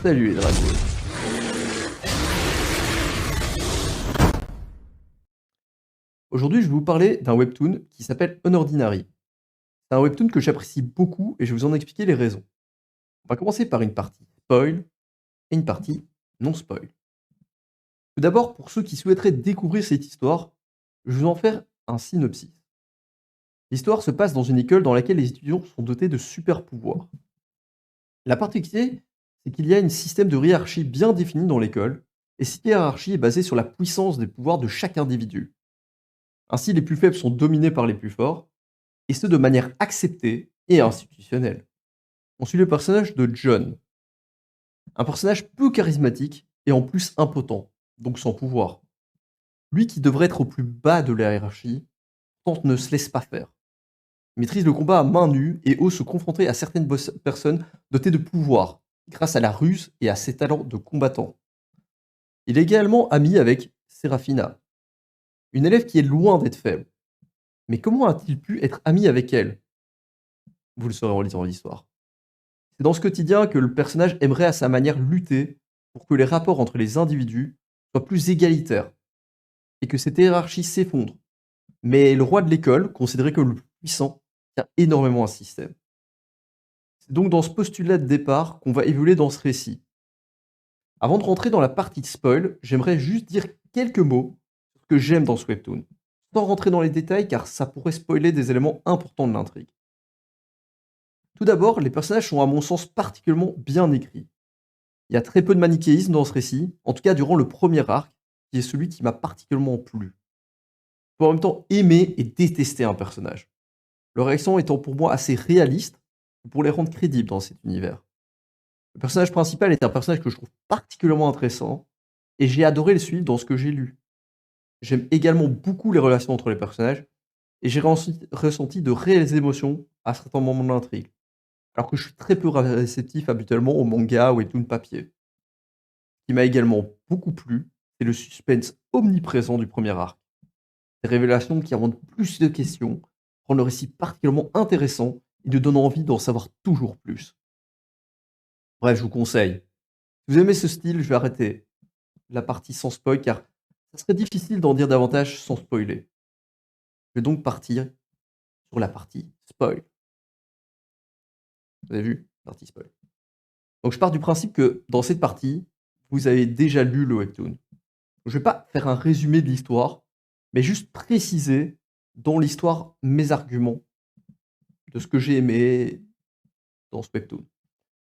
Salut les dragons. Aujourd'hui, je vais vous parler d'un webtoon qui s'appelle Unordinary. C'est un webtoon que j'apprécie beaucoup et je vais vous en expliquer les raisons. On va commencer par une partie spoil et une partie non spoil. Tout d'abord, pour ceux qui souhaiteraient découvrir cette histoire, je vais vous en faire un synopsis. L'histoire se passe dans une école dans laquelle les étudiants sont dotés de super pouvoirs. La particularité, c'est qu'il y a un système de hiérarchie bien défini dans l'école, et cette hiérarchie est basée sur la puissance des pouvoirs de chaque individu. Ainsi, les plus faibles sont dominés par les plus forts, et ce de manière acceptée et institutionnelle. On suit le personnage de John, un personnage peu charismatique et en plus impotent, donc sans pouvoir. Lui qui devrait être au plus bas de la hiérarchie, tente ne se laisse pas faire. Il maîtrise le combat à main nue et ose se confronter à certaines personnes dotées de pouvoir, grâce à la ruse et à ses talents de combattant. Il est également ami avec Serafina, une élève qui est loin d'être faible. Mais comment a-t-il pu être ami avec elle? Vous le saurez en lisant l'histoire. C'est dans ce quotidien que le personnage aimerait à sa manière lutter pour que les rapports entre les individus soient plus égalitaires et que cette hiérarchie s'effondre. Mais le roi de l'école, considéré comme le plus puissant, tient énormément à ce système. C'est donc dans ce postulat de départ qu'on va évoluer dans ce récit. Avant de rentrer dans la partie de spoil, j'aimerais juste dire quelques mots sur ce que j'aime dans ce webtoon, sans rentrer dans les détails car ça pourrait spoiler des éléments importants de l'intrigue. Tout d'abord, les personnages sont à mon sens particulièrement bien écrits. Il y a très peu de manichéisme dans ce récit, en tout cas durant le premier arc, qui est celui qui m'a particulièrement plu. Il faut en même temps aimer et détester un personnage. Leur réaction étant pour moi assez réaliste pour les rendre crédibles dans cet univers. Le personnage principal est un personnage que je trouve particulièrement intéressant, et j'ai adoré le suivre dans ce que j'ai lu. J'aime également beaucoup les relations entre les personnages, et j'ai ressenti de réelles émotions à certains moments de l'intrigue, alors que je suis très peu réceptif habituellement au manga ou webtoon papier. Ce qui m'a également beaucoup plu, c'est le suspense omniprésent du premier arc. Des révélations qui rendent plus de questions, rendent le récit particulièrement intéressant et nous donnent envie d'en savoir toujours plus. Bref, je vous conseille. Si vous aimez ce style, je vais arrêter la partie sans spoil car ça serait difficile d'en dire davantage sans spoiler. Je vais donc partir sur la partie spoil. Vous avez vu? Partie spoil. Donc je pars du principe que dans cette partie, vous avez déjà lu le webtoon. Je ne vais pas faire un résumé de l'histoire, mais juste préciser dans l'histoire mes arguments de ce que j'ai aimé dans ce webtoon.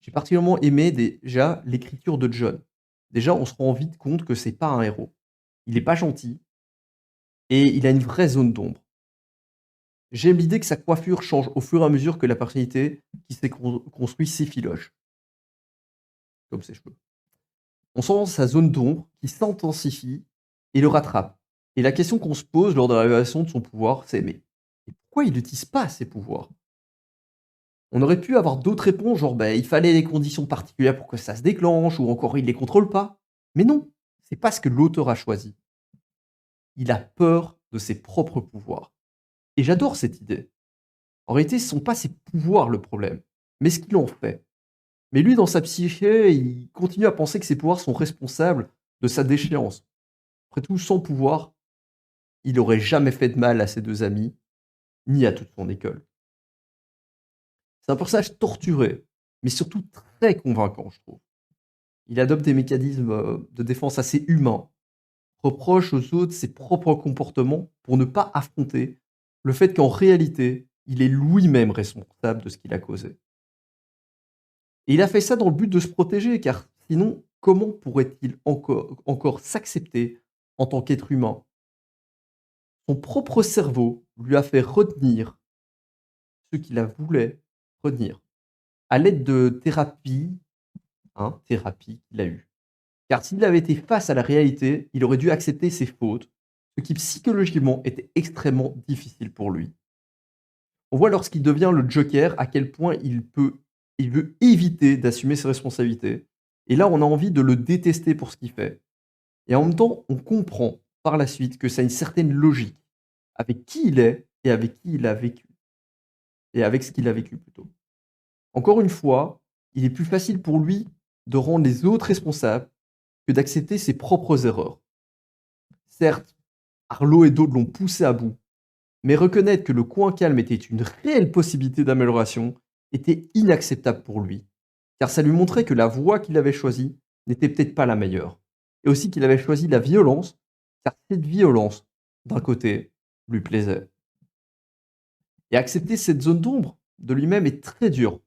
J'ai particulièrement aimé déjà l'écriture de John. Déjà, on se rend vite compte que c'est pas un héros. Il est pas gentil et il a une vraie zone d'ombre. J'aime l'idée que sa coiffure change au fur et à mesure que la personnalité qui s'est construit s'effiloche, comme ses cheveux. On sent sa zone d'ombre qui s'intensifie et le rattrape. Et la question qu'on se pose lors de la révélation de son pouvoir, c'est mais pourquoi il n'utilise pas ses pouvoirs? On aurait pu avoir d'autres réponses, genre il fallait des conditions particulières pour que ça se déclenche, ou encore il les contrôle pas. Mais non, c'est pas ce que l'auteur a choisi. Il a peur de ses propres pouvoirs. Et j'adore cette idée. En réalité, ce ne sont pas ses pouvoirs le problème, mais ce qu'il en fait. Mais lui, dans sa psyché, il continue à penser que ses pouvoirs sont responsables de sa déchéance. Après tout, sans pouvoir, il n'aurait jamais fait de mal à ses deux amis, ni à toute son école. C'est un personnage torturé, mais surtout très convaincant, je trouve. Il adopte des mécanismes de défense assez humains, reproche aux autres ses propres comportements pour ne pas affronter le fait qu'en réalité, il est lui-même responsable de ce qu'il a causé. Et il a fait ça dans le but de se protéger, car sinon, comment pourrait-il encore s'accepter en tant qu'être humain? Son propre cerveau lui a fait retenir ce qu'il a voulu retenir, à l'aide de thérapie qu'il a eue. Car s'il avait été face à la réalité, il aurait dû accepter ses fautes, ce qui psychologiquement était extrêmement difficile pour lui. On voit lorsqu'il devient le Joker à quel point il veut éviter d'assumer ses responsabilités. Et là, on a envie de le détester pour ce qu'il fait. Et en même temps, on comprend par la suite que ça a une certaine logique avec qui il est et avec qui il a vécu. Et avec ce qu'il a vécu plutôt. Encore une fois, il est plus facile pour lui de rendre les autres responsables que d'accepter ses propres erreurs. Certes, Arlo et d'autres l'ont poussé à bout, mais reconnaître que le coin calme était une réelle possibilité d'amélioration était inacceptable pour lui, car ça lui montrait que la voie qu'il avait choisie n'était peut-être pas la meilleure, et aussi qu'il avait choisi la violence, car cette violence, d'un côté, lui plaisait. Et accepter cette zone d'ombre de lui-même est très dur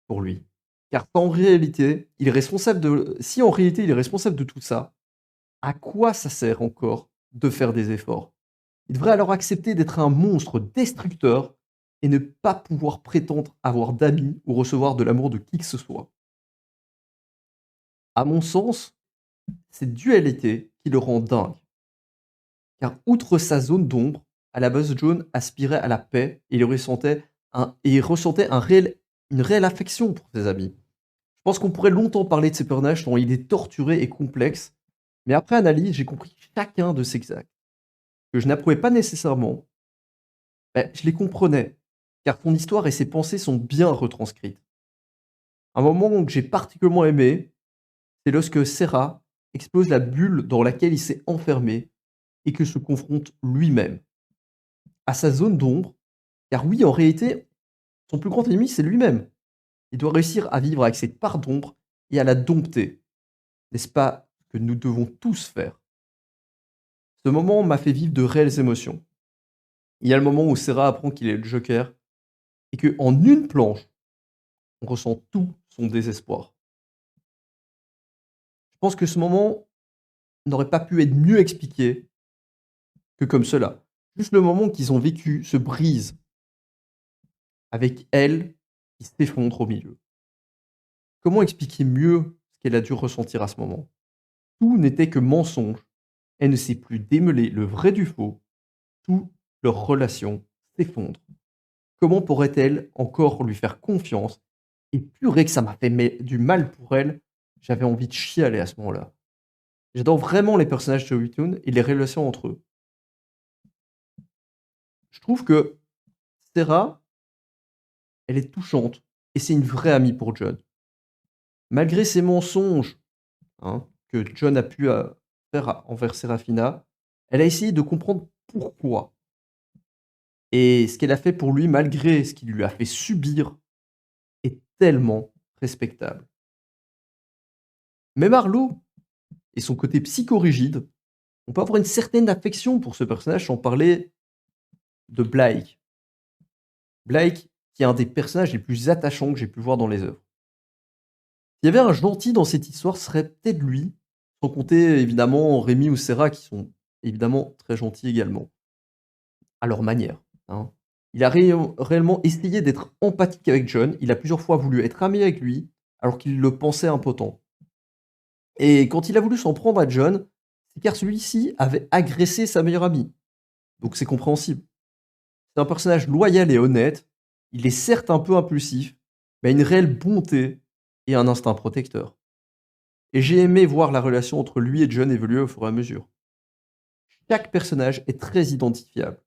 pour lui, car en réalité, il est responsable de si en réalité il est responsable de tout ça, à quoi ça sert encore de faire des efforts? Il devrait alors accepter d'être un monstre destructeur et ne pas pouvoir prétendre avoir d'amis ou recevoir de l'amour de qui que ce soit. À mon sens, cette dualité qui le rend dingue, car outre sa zone d'ombre, à la base John aspirait à la paix et il ressentait une réelle affection pour ses amis. Je pense qu'on pourrait longtemps parler de ces personnages tant il est torturé et complexe, mais après analyse, j'ai compris chacun de ses actes, que je n'approuvais pas nécessairement. Je les comprenais, car son histoire et ses pensées sont bien retranscrites. Un moment que j'ai particulièrement aimé, c'est lorsque Serra explose la bulle dans laquelle il s'est enfermé et que se confronte lui-même à sa zone d'ombre, car oui, en réalité, son plus grand ennemi, c'est lui-même. Il doit réussir à vivre avec cette part d'ombre et à la dompter. N'est-ce pas ce que nous devons tous faire? Ce moment m'a fait vivre de réelles émotions. Il y a le moment où Serra apprend qu'il est le Joker et qu'en une planche, on ressent tout son désespoir. Je pense que ce moment n'aurait pas pu être mieux expliqué que comme cela. Juste le moment qu'ils ont vécu se brise avec elle qui s'effondre au milieu. Comment expliquer mieux ce qu'elle a dû ressentir à ce moment? Tout n'était que mensonge. Elle ne sait plus démêler le vrai du faux. Toute leur relation s'effondre. Comment pourrait-elle encore lui faire confiance? Et purée que ça m'a fait du mal pour elle. J'avais envie de chialer à ce moment-là. J'adore vraiment les personnages de Webtoon et les relations entre eux. Je trouve que Sarah, elle est touchante et c'est une vraie amie pour John. Malgré ses mensonges, hein, que John a pu faire envers Serafina, elle a essayé de comprendre pourquoi. Et ce qu'elle a fait pour lui, malgré ce qu'il lui a fait subir, est tellement respectable. Même Arlo et son côté psychorigide, on peut avoir une certaine affection pour ce personnage sans parler de Blake. Blake, qui est un des personnages les plus attachants que j'ai pu voir dans les œuvres. S'il y avait un gentil dans cette histoire, ce serait peut-être lui, sans compter évidemment Rémi ou Serra qui sont évidemment très gentils également, à leur manière, hein. Il a réellement essayé d'être empathique avec John, il a plusieurs fois voulu être ami avec lui, alors qu'il le pensait impotent. Et quand il a voulu s'en prendre à John, c'est car celui-ci avait agressé sa meilleure amie. Donc c'est compréhensible. C'est un personnage loyal et honnête, il est certes un peu impulsif, mais a une réelle bonté et un instinct protecteur. Et j'ai aimé voir la relation entre lui et John évoluer au fur et à mesure. Chaque personnage est très identifiable,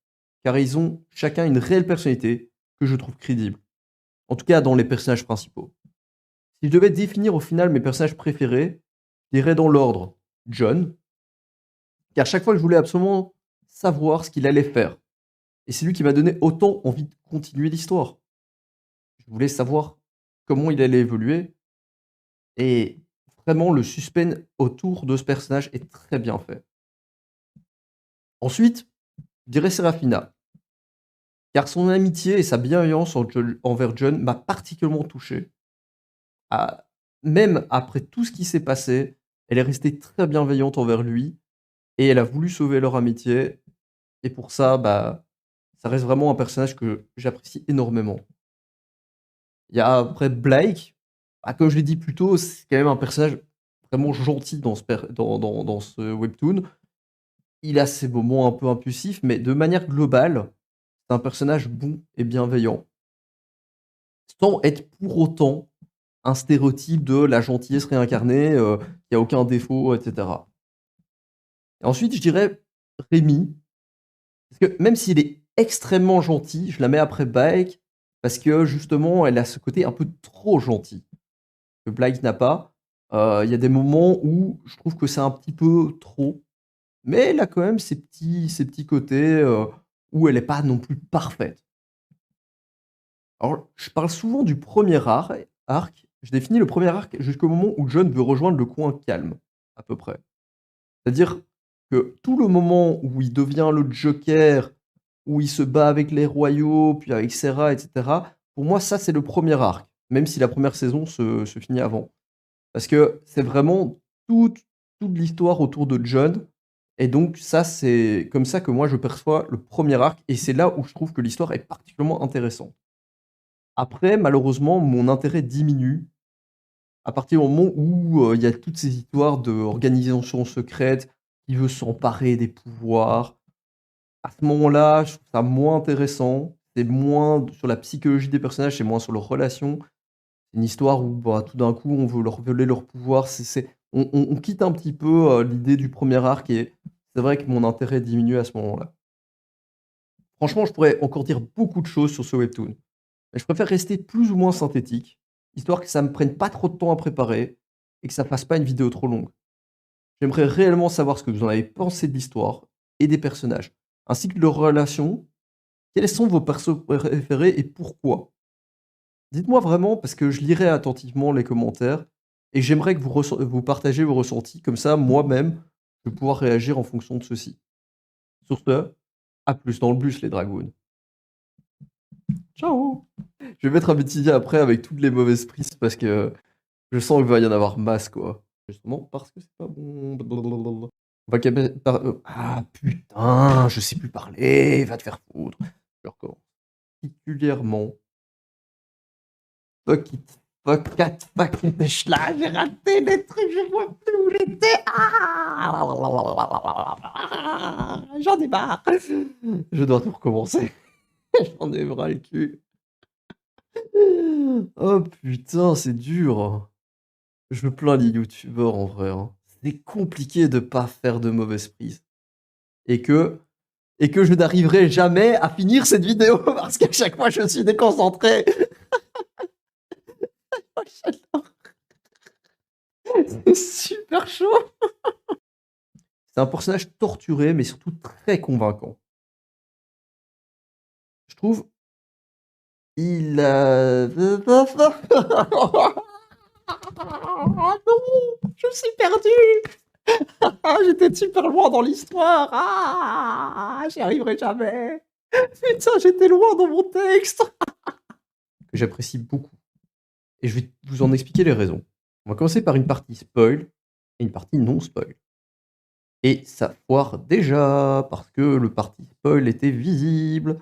car ils ont chacun une réelle personnalité que je trouve crédible. En tout cas, dans les personnages principaux. Si je devais définir au final mes personnages préférés, je dirais dans l'ordre John, car chaque fois que je voulais absolument savoir ce qu'il allait faire. Et c'est lui qui m'a donné autant envie de continuer l'histoire. Je voulais savoir comment il allait évoluer, et vraiment le suspense autour de ce personnage est très bien fait. Ensuite, je dirais Serafina, car son amitié et sa bienveillance envers John m'a particulièrement touché. Ah, même après tout ce qui s'est passé, elle est restée très bienveillante envers lui et elle a voulu sauver leur amitié. Et pour ça, ça reste vraiment un personnage que j'apprécie énormément. Il y a après Blake, comme je l'ai dit plus tôt, c'est quand même un personnage vraiment gentil dans ce webtoon. Il a ses moments un peu impulsifs, mais de manière globale, c'est un personnage bon et bienveillant. Sans être pour autant un stéréotype de la gentillesse réincarnée, qui a aucun défaut, et cetera. Et ensuite, je dirais Rémi, parce que même s'il est extrêmement gentil, je la mets après Baek, parce que justement, elle a ce côté un peu trop gentil. que Blythe n'a pas. Il y a des moments où je trouve que c'est un petit peu trop, mais elle a quand même ses petits côtés, où elle est pas non plus parfaite. Alors, je parle souvent du premier arc. Je définis le premier arc jusqu'au moment où Jon veut rejoindre le coin calme, à peu près. C'est-à-dire que tout le moment où il devient le Joker, où il se bat avec les royaux, puis avec Serra, et cetera, pour moi, ça, c'est le premier arc, même si la première saison se finit avant. Parce que c'est vraiment toute toute l'histoire autour de Jon et donc ça, c'est comme ça que moi je perçois le premier arc et c'est là où je trouve que l'histoire est particulièrement intéressante. Après, malheureusement, mon intérêt diminue à partir du moment où, il y a toutes ces histoires d'organisation secrète qui veut s'emparer des pouvoirs. À ce moment-là, je trouve ça moins intéressant. C'est moins sur la psychologie des personnages, c'est moins sur leurs relations. C'est une histoire où, bah, tout d'un coup, on veut leur voler leur pouvoir. On quitte un petit peu, l'idée du premier arc et c'est vrai que mon intérêt diminue à ce moment-là. Franchement, je pourrais encore dire beaucoup de choses sur ce webtoon, mais je préfère rester plus ou moins synthétique, histoire que ça me prenne pas trop de temps à préparer et que ça fasse pas une vidéo trop longue. J'aimerais réellement savoir ce que vous en avez pensé de l'histoire et des personnages, ainsi que leurs relations. Quels sont vos persos préférés et pourquoi? Dites-moi vraiment parce que je lirai attentivement les commentaires et j'aimerais que vous partagez vos ressentis, comme ça, moi-même, je vais pouvoir réagir en fonction de ceci. Sur ce, à plus dans le bus les dragounes. Ciao! Je vais mettre un bêtisier après avec toutes les mauvaises prises parce que je sens qu'il va y en avoir masse, quoi. Justement parce que c'est pas bon. Blablabla. On va ah putain, je sais plus parler, va te faire foutre. Je recommence. Particulièrement. Fuck it. Fuck it. Fuck it. Là, j'ai raté des trucs, je vois plus où j'étais. J'en ai marre. Je dois tout recommencer. J'en ai bras le cul. Oh putain, c'est dur. Je me plains les youtubeurs en vrai, hein. C'est compliqué de pas faire de mauvaises prises. Et que, et que je n'arriverai jamais à finir cette vidéo parce qu'à chaque fois je suis déconcentré. C'est super chaud. C'est un personnage torturé mais surtout très convaincant. Je trouve il a oh non, je suis perdu. J'étais super loin dans l'histoire. J'y arriverai jamais. Putain, j'étais loin dans mon texte. Que j'apprécie beaucoup. Et je vais vous en expliquer les raisons. On va commencer par une partie spoil et une partie non spoil. Et ça foire déjà parce que le parti spoil était visible.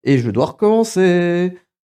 Et je dois recommencer.